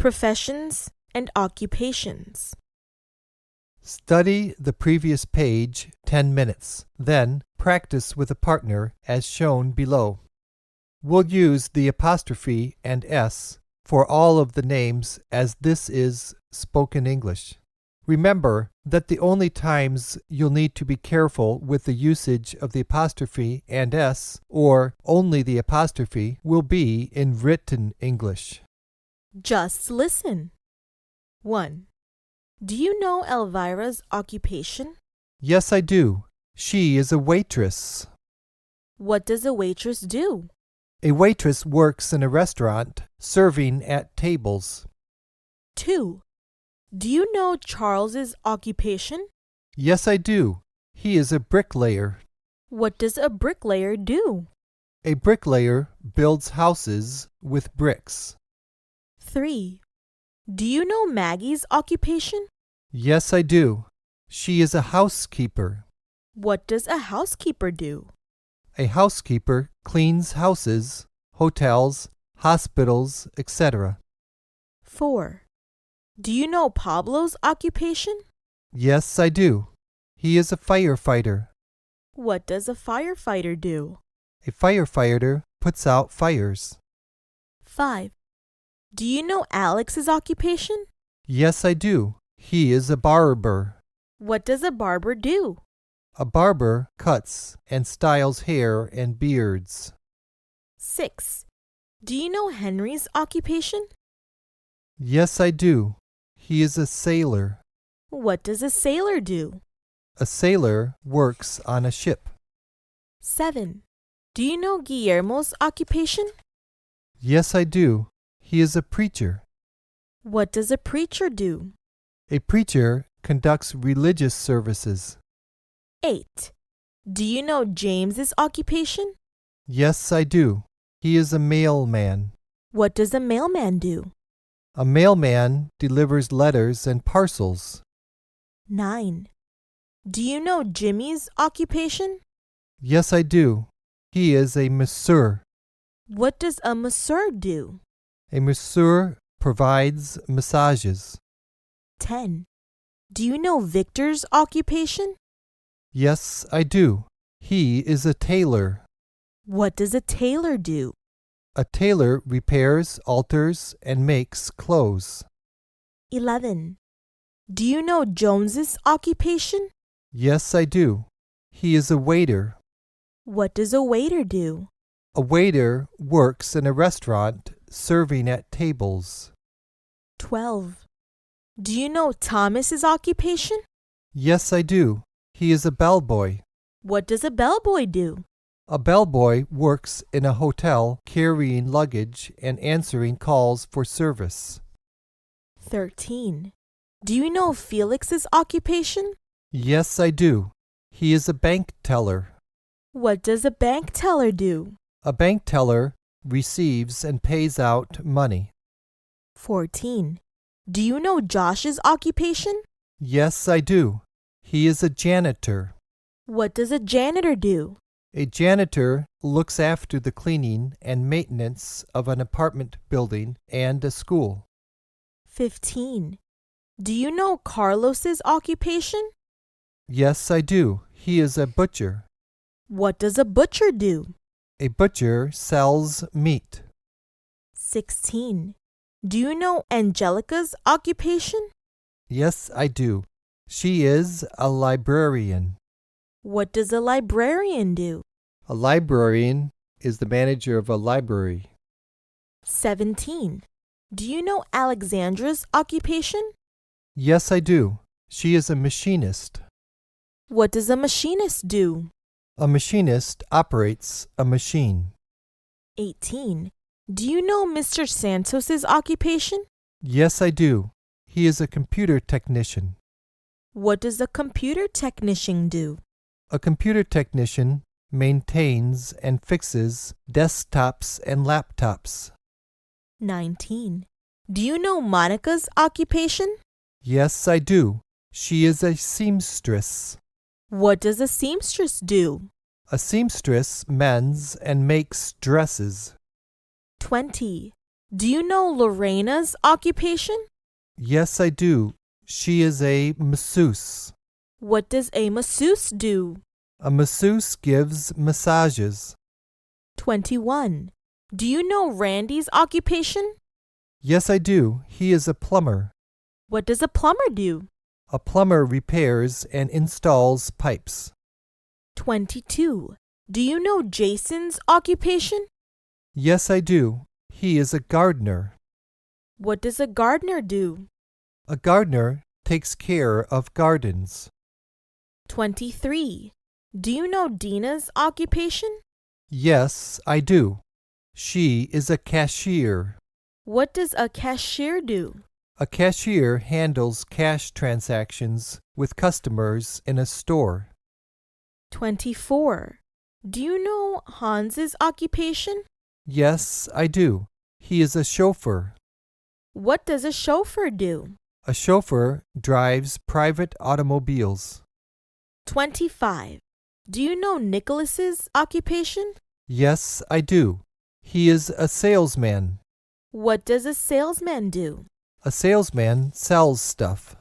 Professions and occupations. Study the previous page 10 minutes, then practice with a partner as shown below. We'll use the apostrophe and S for all of the names as this is spoken English. Remember that the only times you'll need to be careful with the usage of the apostrophe and S, or only the apostrophe, will be in written English. Just listen. 1. Do you know Elvira's occupation? Yes, I do. She is a waitress. What does a waitress do? A waitress works in a restaurant, serving at tables. 2. Do you know Charles's occupation? Yes, I do. He is a bricklayer. What does a bricklayer do? A bricklayer builds houses with bricks. 3. Do you know Maggie's occupation? Yes, I do. She is a housekeeper. What does a housekeeper do? A housekeeper cleans houses, hotels, hospitals, etc. 4. Do you know Pablo's occupation? Yes, I do. He is a firefighter. What does a firefighter do? A firefighter puts out fires. 5. Do you know Alex's occupation? Yes, I do. He is a barber. What does a barber do? A barber cuts and styles hair and beards. 6. Do you know Henry's occupation? Yes, I do. He is a sailor. What does a sailor do? A sailor works on a ship. 7. Do you know Guillermo's occupation? Yes, I do. He is a preacher. What does a preacher do? A preacher conducts religious services. 8. Do you know James's occupation? Yes, I do. He is a mailman. What does a mailman do? A mailman delivers letters and parcels. 9. Do you know Jimmy's occupation? Yes, I do. He is a masseur. What does a masseur do? A masseur provides massages. 10. Do you know Victor's occupation? Yes, I do. He is a tailor. What does a tailor do? A tailor repairs, alters, and makes clothes. 11. Do you know Jones's occupation? Yes, I do. He is a waiter. What does a waiter do? A waiter works in a restaurant serving at tables. 12. Do you know Thomas's occupation? Yes, I do. He is a bellboy. What does a bellboy do? A bellboy works in a hotel carrying luggage and answering calls for service. 13. Do you know Felix's occupation? Yes, I do. He is a bank teller. What does a bank teller do? A bank teller receives and pays out money. 14. Do you know Josh's occupation? Yes, I do. He is a janitor. What does a janitor do? A janitor looks after the cleaning and maintenance of an apartment building and a school. 15. Do you know Carlos's occupation? Yes, I do. He is a butcher. What does a butcher do? A butcher sells meat. 16. Do you know Angelica's occupation? Yes, I do. She is a librarian. What does a librarian do? A librarian is the manager of a library. 17. Do you know Alexandra's occupation? Yes, I do. She is a machinist. What does a machinist do? A machinist operates a machine. 18. Do you know Mr. Santos's occupation? Yes, I do. He is a computer technician. What does a computer technician do? A computer technician maintains and fixes desktops and laptops. 19. Do you know Monica's occupation? Yes, I do. She is a seamstress. What does a seamstress do? A seamstress mends and makes dresses. 20. Do you know Lorena's occupation? Yes, I do. She is a masseuse. What does a masseuse do? A masseuse gives massages. 21. Do you know Randy's occupation? Yes, I do. He is a plumber. What does a plumber do? A plumber repairs and installs pipes. 22. Do you know Jason's occupation? Yes, I do. He is a gardener. What does a gardener do? A gardener takes care of gardens. 23. Do you know Dina's occupation? Yes, I do. She is a cashier. What does a cashier do? A cashier handles cash transactions with customers in a store. 24. Do you know Hans's occupation? Yes, I do. He is a chauffeur. What does a chauffeur do? A chauffeur drives private automobiles. 25. Do you know Nicholas's occupation? Yes, I do. He is a salesman. What does a salesman do? A salesman sells stuff.